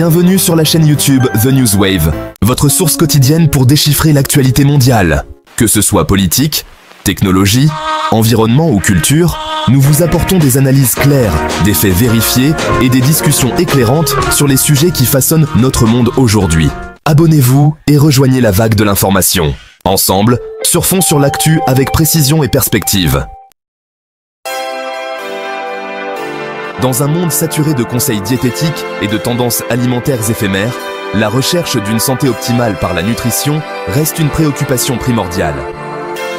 Bienvenue sur la chaîne YouTube The Newswave, votre source quotidienne pour déchiffrer l'actualité mondiale. Que ce soit politique, technologie, environnement ou culture, nous vous apportons des analyses claires, des faits vérifiés et des discussions éclairantes sur les sujets qui façonnent notre monde aujourd'hui. Abonnez-vous et rejoignez la vague de l'information. Ensemble, surfons sur l'actu avec précision et perspective. Dans un monde saturé de conseils diététiques et de tendances alimentaires éphémères, la recherche d'une santé optimale par la nutrition reste une préoccupation primordiale.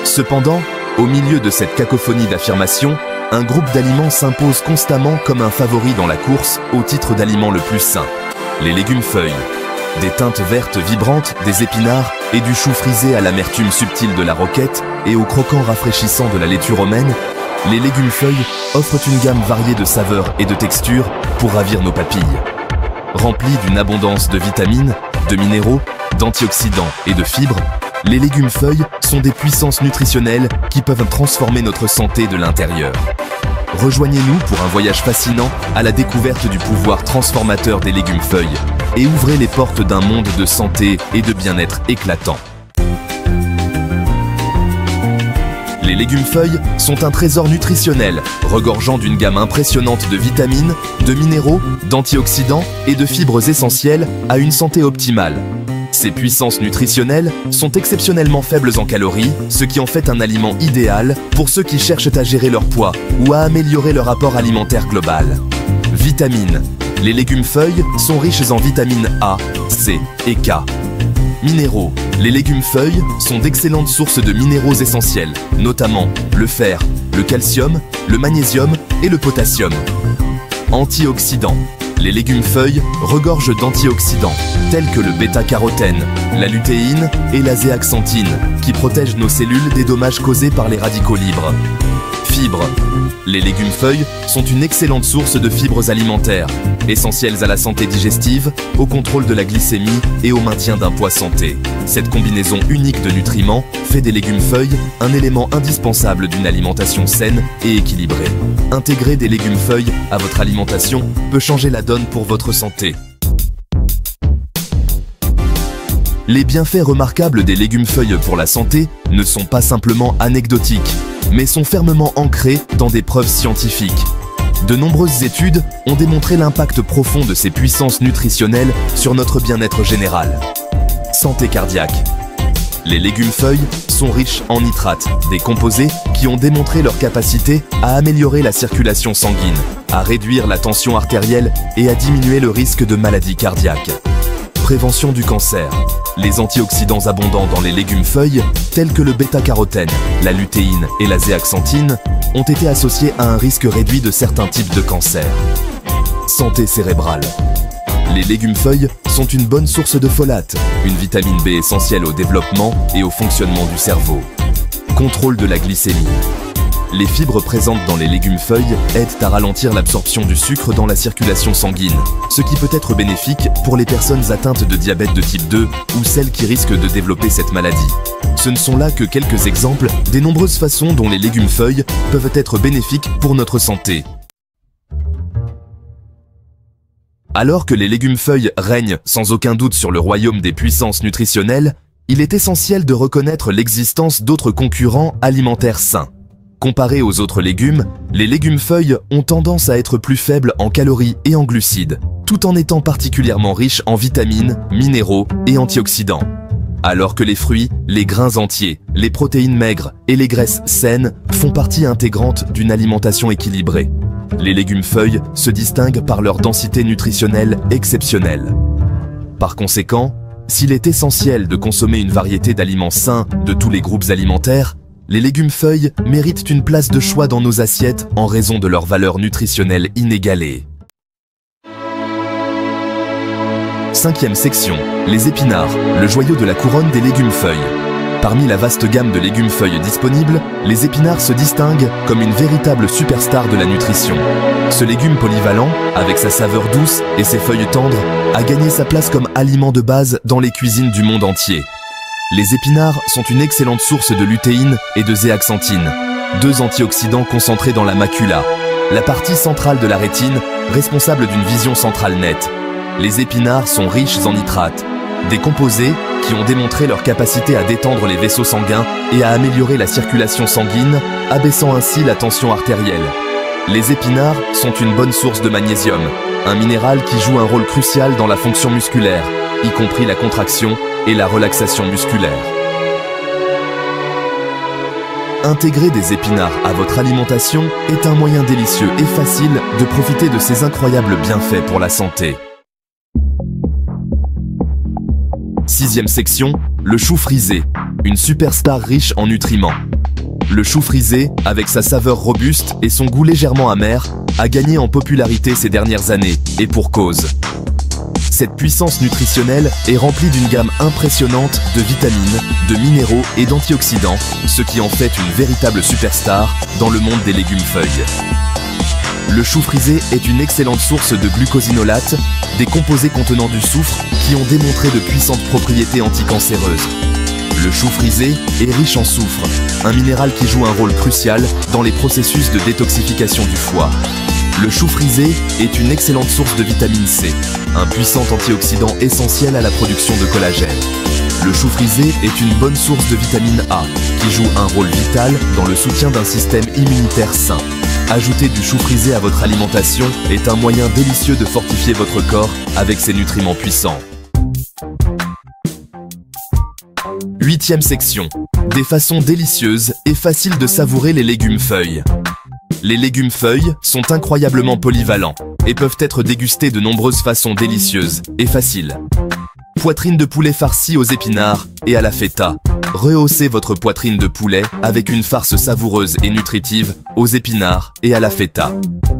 Cependant, au milieu de cette cacophonie d'affirmations, un groupe d'aliments s'impose constamment comme un favori dans la course au titre d'aliment le plus sain. Les légumes-feuilles. Des teintes vertes vibrantes, des épinards et du chou frisé à l'amertume subtile de la roquette et au croquant rafraîchissant de la laitue romaine, les légumes-feuilles offrent une gamme variée de saveurs et de textures pour ravir nos papilles. Remplis d'une abondance de vitamines, de minéraux, d'antioxydants et de fibres, les légumes-feuilles sont des puissances nutritionnelles qui peuvent transformer notre santé de l'intérieur. Rejoignez-nous pour un voyage fascinant à la découverte du pouvoir transformateur des légumes-feuilles et ouvrez les portes d'un monde de santé et de bien-être éclatant. Les légumes-feuilles sont un trésor nutritionnel, regorgeant d'une gamme impressionnante de vitamines, de minéraux, d'antioxydants et de fibres essentielles à une santé optimale. Ces puissances nutritionnelles sont exceptionnellement faibles en calories, ce qui en fait un aliment idéal pour ceux qui cherchent à gérer leur poids ou à améliorer leur apport alimentaire global. Vitamines. Les légumes-feuilles sont riches en vitamines A, C et K. Minéraux. Les légumes-feuilles sont d'excellentes sources de minéraux essentiels, notamment le fer, le calcium, le magnésium et le potassium. Antioxydants. Les légumes-feuilles regorgent d'antioxydants, tels que le bêta-carotène, la lutéine et la zéaxanthine, qui protègent nos cellules des dommages causés par les radicaux libres. Fibres. Les légumes-feuilles sont une excellente source de fibres alimentaires, essentielles à la santé digestive, au contrôle de la glycémie et au maintien d'un poids santé. Cette combinaison unique de nutriments fait des légumes-feuilles un élément indispensable d'une alimentation saine et équilibrée. Intégrer des légumes-feuilles à votre alimentation peut changer la donne pour votre santé. Les bienfaits remarquables des légumes-feuilles pour la santé ne sont pas simplement anecdotiques, mais sont fermement ancrés dans des preuves scientifiques. De nombreuses études ont démontré l'impact profond de ces puissances nutritionnelles sur notre bien-être général. Santé cardiaque. Les légumes-feuilles sont riches en nitrates, des composés qui ont démontré leur capacité à améliorer la circulation sanguine, à réduire la tension artérielle et à diminuer le risque de maladies cardiaques. Prévention du cancer. Les antioxydants abondants dans les légumes-feuilles, tels que le bêta-carotène, la lutéine et la zéaxanthine, ont été associés à un risque réduit de certains types de cancers. Santé cérébrale. Les légumes-feuilles sont une bonne source de folate, une vitamine B essentielle au développement et au fonctionnement du cerveau. Contrôle de la glycémie. Les fibres présentes dans les légumes-feuilles aident à ralentir l'absorption du sucre dans la circulation sanguine, ce qui peut être bénéfique pour les personnes atteintes de diabète de type 2 ou celles qui risquent de développer cette maladie. Ce ne sont là que quelques exemples des nombreuses façons dont les légumes-feuilles peuvent être bénéfiques pour notre santé. Alors que les légumes-feuilles règnent sans aucun doute sur le royaume des puissances nutritionnelles, il est essentiel de reconnaître l'existence d'autres concurrents alimentaires sains. Comparés aux autres légumes, les légumes-feuilles ont tendance à être plus faibles en calories et en glucides, tout en étant particulièrement riches en vitamines, minéraux et antioxydants. Alors que les fruits, les grains entiers, les protéines maigres et les graisses saines font partie intégrante d'une alimentation équilibrée. Les légumes-feuilles se distinguent par leur densité nutritionnelle exceptionnelle. Par conséquent, s'il est essentiel de consommer une variété d'aliments sains de tous les groupes alimentaires, les légumes-feuilles méritent une place de choix dans nos assiettes en raison de leur valeur nutritionnelle inégalée. 5e section, les épinards, le joyau de la couronne des légumes-feuilles. Parmi la vaste gamme de légumes-feuilles disponibles, les épinards se distinguent comme une véritable superstar de la nutrition. Ce légume polyvalent, avec sa saveur douce et ses feuilles tendres, a gagné sa place comme aliment de base dans les cuisines du monde entier. Les épinards sont une excellente source de lutéine et de zéaxanthine, deux antioxydants concentrés dans la macula, la partie centrale de la rétine responsable d'une vision centrale nette. Les épinards sont riches en nitrates, des composés qui ont démontré leur capacité à détendre les vaisseaux sanguins et à améliorer la circulation sanguine, abaissant ainsi la tension artérielle. Les épinards sont une bonne source de magnésium, un minéral qui joue un rôle crucial dans la fonction musculaire, y compris la contraction et la relaxation musculaire. Intégrer des épinards à votre alimentation est un moyen délicieux et facile de profiter de ces incroyables bienfaits pour la santé. Sixième section, le chou frisé, une superstar riche en nutriments. Le chou frisé, avec sa saveur robuste et son goût légèrement amer, a gagné en popularité ces dernières années, et pour cause. Cette puissance nutritionnelle est remplie d'une gamme impressionnante de vitamines, de minéraux et d'antioxydants, ce qui en fait une véritable superstar dans le monde des légumes-feuilles. Le chou frisé est une excellente source de glucosinolates, des composés contenant du soufre qui ont démontré de puissantes propriétés anticancéreuses. Le chou frisé est riche en soufre, un minéral qui joue un rôle crucial dans les processus de détoxification du foie. Le chou frisé est une excellente source de vitamine C, un puissant antioxydant essentiel à la production de collagène. Le chou frisé est une bonne source de vitamine A, qui joue un rôle vital dans le soutien d'un système immunitaire sain. Ajouter du chou frisé à votre alimentation est un moyen délicieux de fortifier votre corps avec ses nutriments puissants. Huitième section. Des façons délicieuses et faciles de savourer les légumes-feuilles. Les légumes-feuilles sont incroyablement polyvalents et peuvent être dégustés de nombreuses façons délicieuses et faciles. Poitrine de poulet farcie aux épinards et à la feta. Rehaussez votre poitrine de poulet avec une farce savoureuse et nutritive aux épinards et à la feta.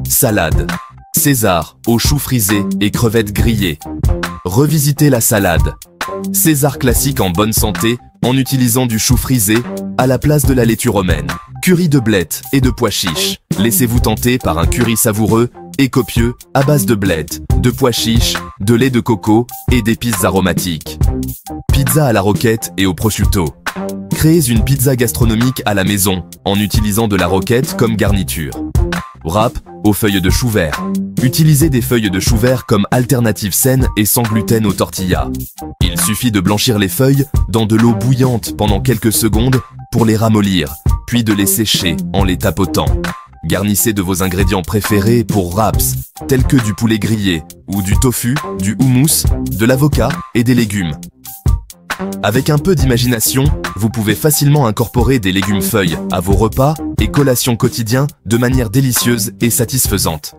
Salade. César aux choux frisés et crevettes grillées. Revisitez la salade. César classique en bonne santé en utilisant du chou frisé à la place de la laitue romaine. Curry de blettes et de pois chiches. Laissez-vous tenter par un curry savoureux et copieux à base de blettes, de pois chiches, de lait de coco et d'épices aromatiques. Pizza à la roquette et au prosciutto. Créez une pizza gastronomique à la maison en utilisant de la roquette comme garniture. Wrap aux feuilles de chou vert. Utilisez des feuilles de chou vert comme alternative saine et sans gluten aux tortillas. Il suffit de blanchir les feuilles dans de l'eau bouillante pendant quelques secondes pour les ramollir, puis de les sécher en les tapotant. Garnissez de vos ingrédients préférés pour wraps, tels que du poulet grillé ou du tofu, du houmous, de l'avocat et des légumes. Avec un peu d'imagination, vous pouvez facilement incorporer des légumes-feuilles à vos repas et collations quotidiens de manière délicieuse et satisfaisante.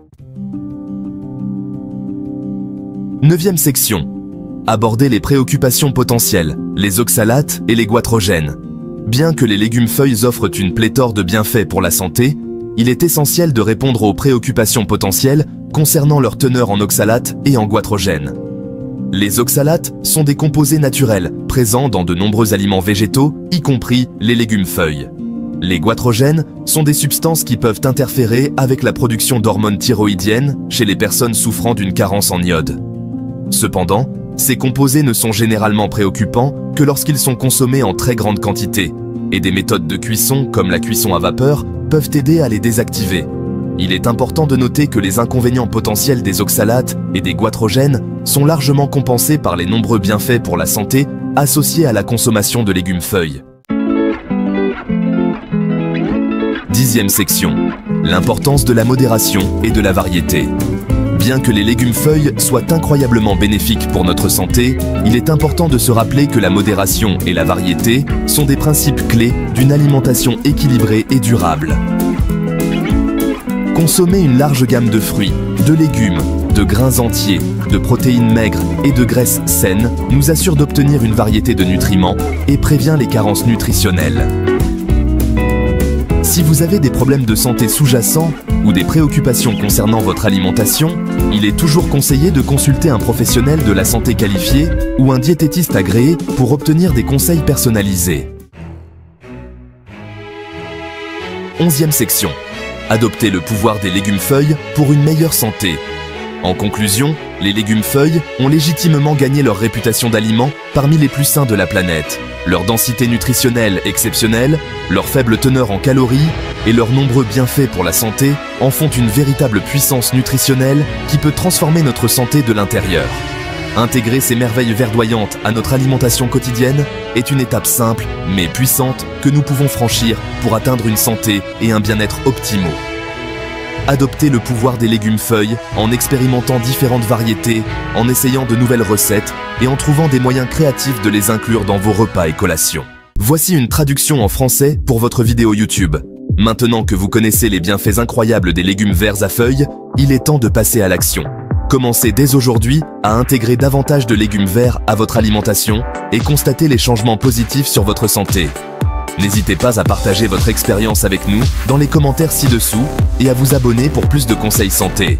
Neuvième section. Aborder les préoccupations potentielles, les oxalates et les goitrogènes. Bien que les légumes-feuilles offrent une pléthore de bienfaits pour la santé, il est essentiel de répondre aux préoccupations potentielles concernant leur teneur en oxalates et en goitrogènes. Les oxalates sont des composés naturels présents dans de nombreux aliments végétaux, y compris les légumes-feuilles. Les goitrogènes sont des substances qui peuvent interférer avec la production d'hormones thyroïdiennes chez les personnes souffrant d'une carence en iode. Cependant, ces composés ne sont généralement préoccupants que lorsqu'ils sont consommés en très grande quantité, et des méthodes de cuisson comme la cuisson à vapeur peuvent aider à les désactiver. Il est important de noter que les inconvénients potentiels des oxalates et des goitrogènes sont largement compensés par les nombreux bienfaits pour la santé associés à la consommation de légumes-feuilles. Dixième section. L'importance de la modération et de la variété. Bien que les légumes-feuilles soient incroyablement bénéfiques pour notre santé, il est important de se rappeler que la modération et la variété sont des principes clés d'une alimentation équilibrée et durable. Consommer une large gamme de fruits, de légumes, de grains entiers, de protéines maigres et de graisses saines nous assure d'obtenir une variété de nutriments et prévient les carences nutritionnelles. Si vous avez des problèmes de santé sous-jacents ou des préoccupations concernant votre alimentation, il est toujours conseillé de consulter un professionnel de la santé qualifié ou un diététiste agréé pour obtenir des conseils personnalisés. 11e section. Adoptez le pouvoir des légumes-feuilles pour une meilleure santé. En conclusion, les légumes-feuilles ont légitimement gagné leur réputation d'aliments parmi les plus sains de la planète. Leur densité nutritionnelle exceptionnelle, leur faible teneur en calories et leurs nombreux bienfaits pour la santé en font une véritable puissance nutritionnelle qui peut transformer notre santé de l'intérieur. Intégrer ces merveilles verdoyantes à notre alimentation quotidienne est une étape simple mais puissante que nous pouvons franchir pour atteindre une santé et un bien-être optimaux. Adoptez le pouvoir des légumes-feuilles en expérimentant différentes variétés, en essayant de nouvelles recettes et en trouvant des moyens créatifs de les inclure dans vos repas et collations. Voici une traduction en français pour votre vidéo YouTube. Maintenant que vous connaissez les bienfaits incroyables des légumes verts à feuilles, il est temps de passer à l'action. Commencez dès aujourd'hui à intégrer davantage de légumes verts à votre alimentation et constatez les changements positifs sur votre santé. N'hésitez pas à partager votre expérience avec nous dans les commentaires ci-dessous et à vous abonner pour plus de conseils santé.